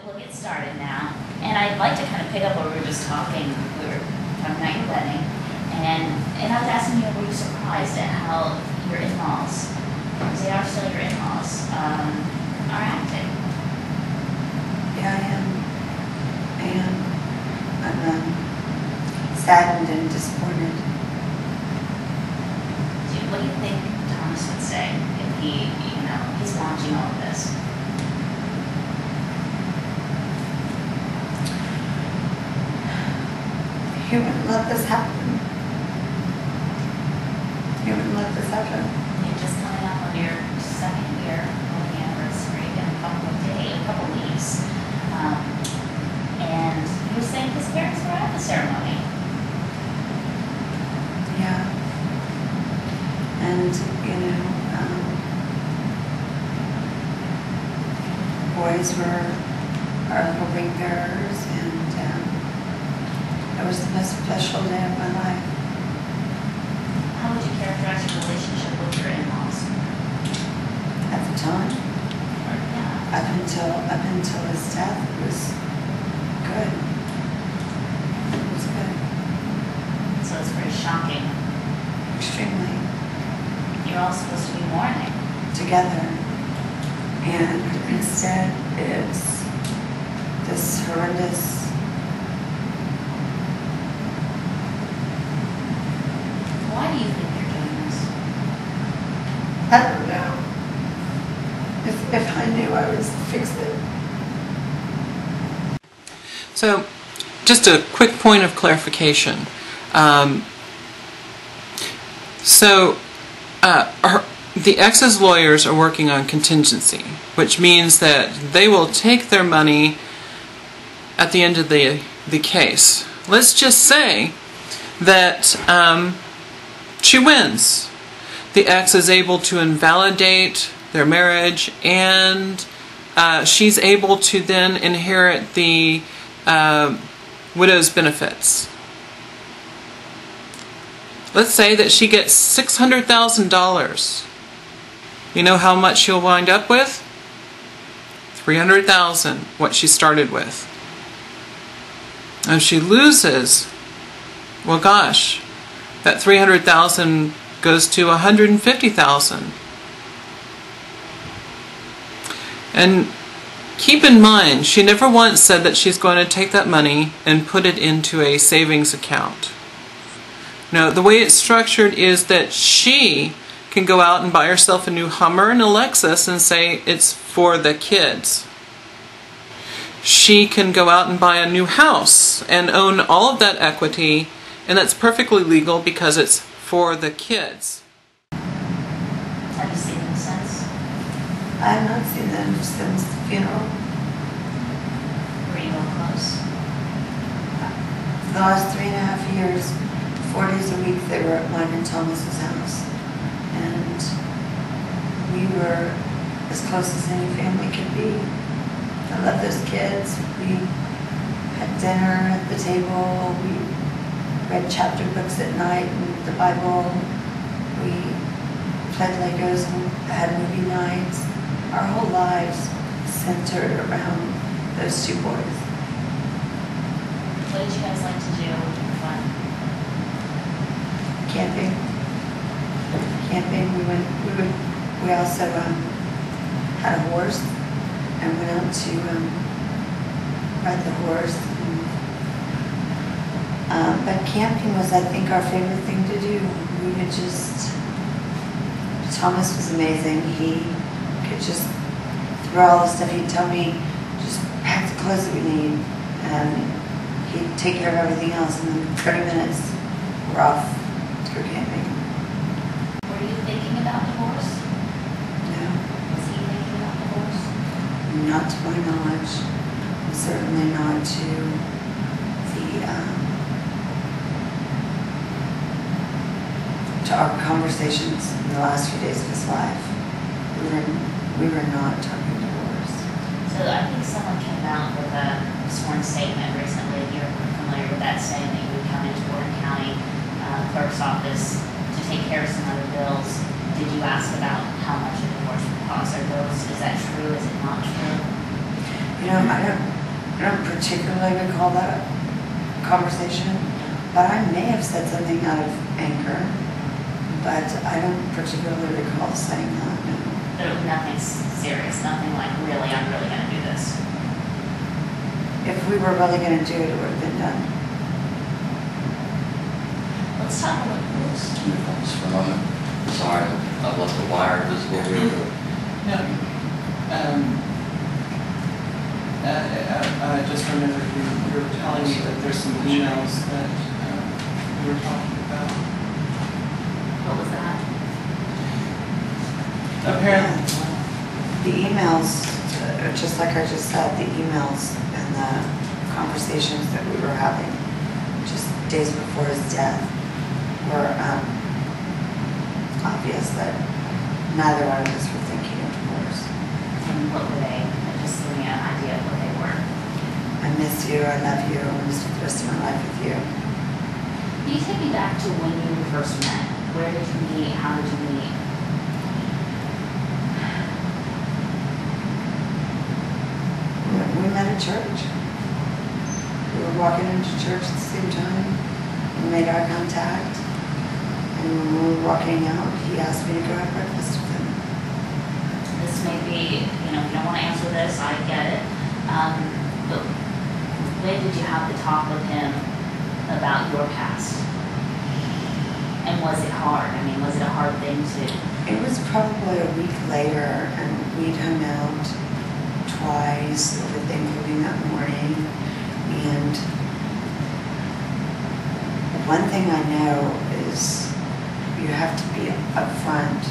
we'll get started now. And I'd like to kind of pick up where we were just talking. We were talking about your wedding. And I was asking you, were you surprised at how your in-laws, because they are still your in-laws, are acting? Yeah, I am. I'm saddened and disappointed. What do you think Thomas would say if he's watching all of this? He wouldn't let this happen. He wouldn't let this happen. You're just coming up on your second year of the anniversary in a couple weeks. And he was saying his parents were at the ceremony. Yeah. And, boys were our little ring bearers, and it was the most special day of my life. How would you characterize your relationship with your in-laws? At the time, Yeah. up until his death, it was good. It was good. So it's pretty shocking. Extremely. You're all supposed to be mourning. Together. And instead, it's this horrendous. Why do you think you're doing this? I don't know. If I knew, I would fix it. So, just a quick point of clarification. The ex's lawyers are working on contingency, which means that they will take their money at the end of the case. Let's just say that she wins. The ex is able to invalidate their marriage, and she's able to then inherit the widow's benefits. Let's say that she gets $600,000. You know how much she'll wind up with? $300,000, what she started with. If she loses, well, gosh, that $300,000 goes to $150,000. And keep in mind, she never once said that she's going to take that money and put it into a savings account. No, the way it's structured is that she can go out and buy herself a new Hummer and a Lexus and say it's for the kids. She can go out and buy a new house and own all of that equity, and that's perfectly legal because it's for the kids. Have you seen them since? I have not seen them since the funeral. Were you all close? For the last 3.5 years, 4 days a week, they were at mine and Thomas's house. And we were as close as any family could be. I love those kids. We had dinner at the table. We read chapter books at night and the Bible. We played Legos and had movie nights. Our whole lives centered around those two boys. What did you guys like to do for fun? Camping. We also had a horse and went out to ride the horse. But camping was, I think, our favorite thing to do. We would just, Thomas was amazing. He could just throw all the stuff. He'd tell me, just pack the clothes that we need. And he'd take care of everything else. And then 30 minutes, we're off to go camping. Were you thinking about divorce? No, Was he thinking about divorce? not to my knowledge. And certainly not to our conversations in the last few days of his life. We were not talking divorce. So I think someone came out with a sworn statement recently. You're familiar with that, saying that you would come into Warren County Clerk's office to take care of some other bills. Did you ask about how much a divorce would cost? Is that true? Is it not true? I don't particularly recall that conversation, but I may have said something out of anger, but I don't particularly recall saying that, no. But it was nothing serious, nothing like really, I'm really gonna do this. If we were really gonna do it, it would have been done. Let's talk about rules. Just for a moment. Sorry, I've left the wire visible here. No. I just remembered you were telling me that there's some emails that you were talking about. What was that? Apparently. The emails, just like I just said, the emails and the conversations that we were having just days before his death were obvious that neither one of us were thinking of divorce. And what were they? Just give me an idea of what they were. I miss you, I love you, I want to spend the rest of my life with you. Can you take me back to when you first met? Where did you meet? How did you meet? We met at church. We were walking into church at the same time. We made eye contact. And when we were walking out, he asked me to go have breakfast with him. This may be, you know, if you don't want to answer this, I get it. But when did you have the talk with him about your past? And was it hard? I mean, was it a hard thing to? It was probably a week later, and we'd hung out twice over Thanksgiving that morning. And one thing I know is you have to be upfront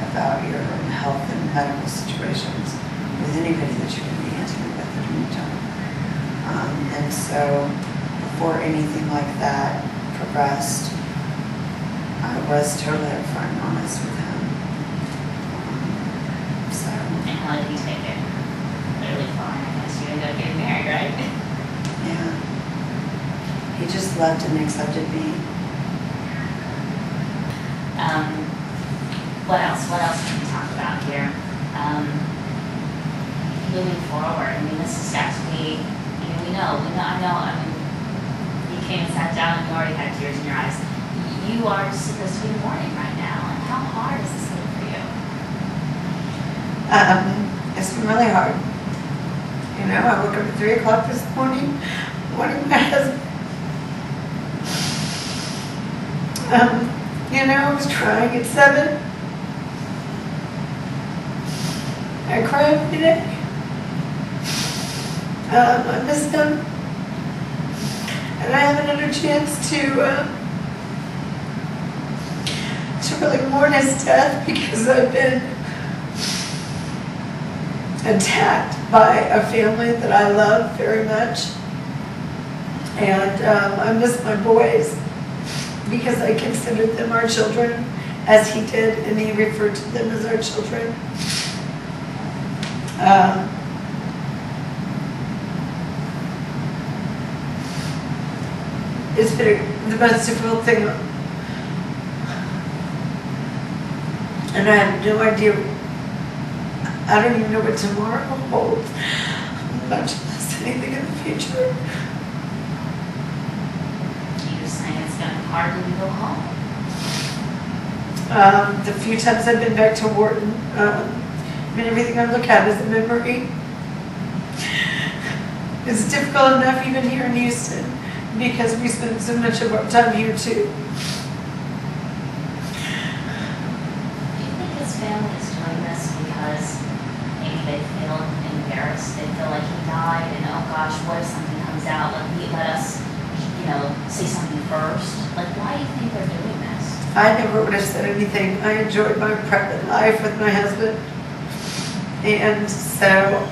about your health and medical situations with anybody that you're going to be intimate with at any time. And so before anything like that progressed, I was totally upfront and honest with him. And how did he take it? Really fine, I guess. You ended up getting married, right? Yeah. He just loved and accepted me. What else? What else can we talk about here? Moving forward, I mean, this has got to be, I mean, I mean, you came and sat down and you already had tears in your eyes. You are supposed to be mourning right now, and how hard is this thing for you? It's been really hard. You know, I woke up at 3 o'clock this morning, wanting my husband. You know, I was crying at 7. I cried every day. I missed him. And I haven't had a chance to really mourn his death because I've been attacked by a family that I love very much. And I miss my boys because I considered them our children, as he did, and he referred to them as our children. It's been the most difficult thing. And I have no idea, I don't even know what tomorrow holds, much less anything in the future. You're just saying it's going to be hard when you go home. The few times I've been back to Wharton, I mean, everything I look at is a memory. It's difficult enough even here in Houston because we spend so much of our time here too. Family is doing this because maybe they feel embarrassed. They feel like he died, and oh gosh, what if something comes out? Let us, you know, say something first. Like, why do you think they're doing this? I never would have said anything. I enjoyed my private life with my husband, and so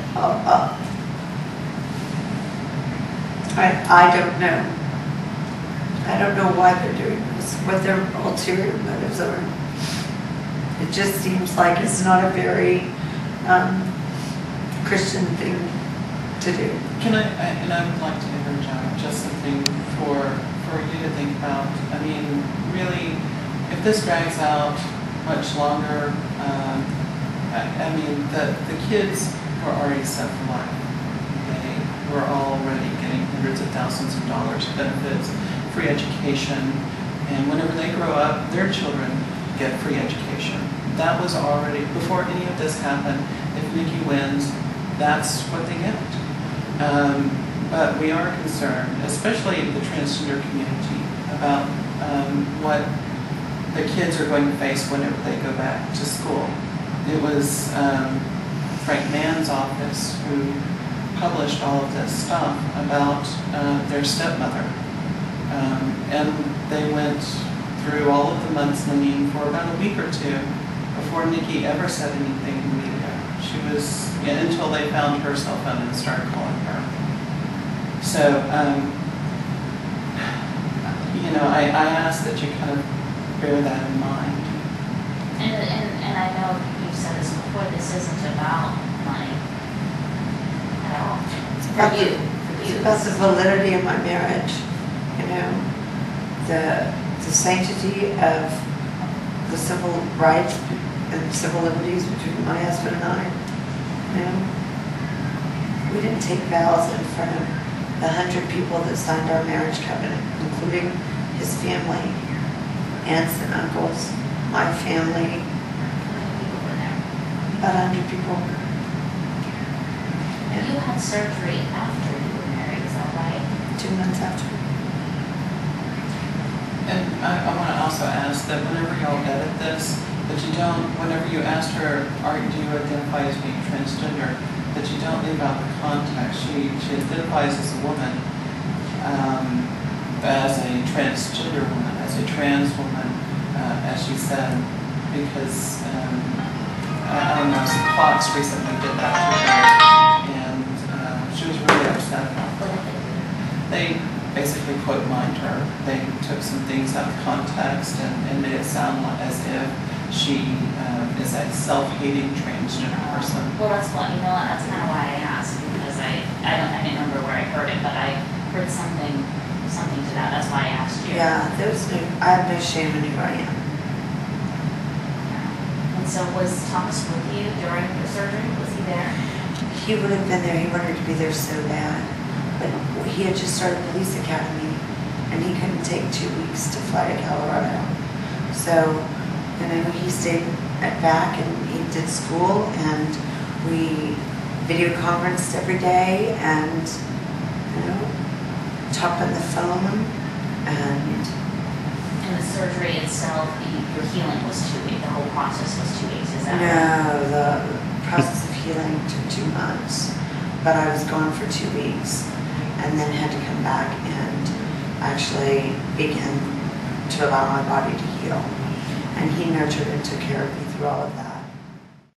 I don't know. I don't know why they're doing this. What their ulterior motives are. It just seems like it's not a very Christian thing to do. Can and I would like to interject just something for you to think about. I mean, really, if this drags out much longer, I mean, the kids are already set for life. hundreds of thousands of dollars benefits, free education, and whenever they grow up, their children get free education. That was already, before any of this happened, if Nikki wins, that's what they get. But we are concerned, especially the transgender community, about what the kids are going to face whenever they go back to school. It was Frank Mann's office who published all of this stuff about their stepmother. And they went through all of the mudslinging for about a week or two before Nikki ever said anything in the media. She was, until they found her cell phone and started calling her. So, I ask that you kind of bear that in mind. And I know you've said this before, this isn't about money at all. It's about the validity of my marriage, the sanctity of the civil rights and civil liberties between my husband and I. We didn't take vows in front of the 100 people that signed our marriage covenant, including his family, aunts and uncles, my family. About 100 people. You had surgery after you were married, is that right? 2 months after. And I want to also ask that whenever y'all edit this, that you don't, whenever you asked her, do you identify as being transgender, that you don't leave out the context. She identifies as a woman, as a transgender woman, as a trans woman, as she said, because I don't know, some Fox recently did that to her, and she was really upset about that. They basically quote mined her. They took some things out of context and made it sound as if she is a self-hating transgender person. Well, that's kind of why I asked, because I didn't remember where I heard it, but I heard something to that. That's why I asked you. Yeah, I have no shame in who I am. And so was Thomas with you during your surgery? Was he there? He would have been there. He wanted to be there so bad. But he had just started police academy, and he couldn't take 2 weeks to fly to Colorado. So, he stayed back and he did school, and we video conferenced every day, and talked on the phone, and the surgery itself, your healing was 2 weeks. The whole process was 2 weeks. Is that no, the process of healing took 2 months, but I was gone for 2 weeks, and then had to come back and actually begin to allow my body to heal. And he nurtured and took care of me through all of that.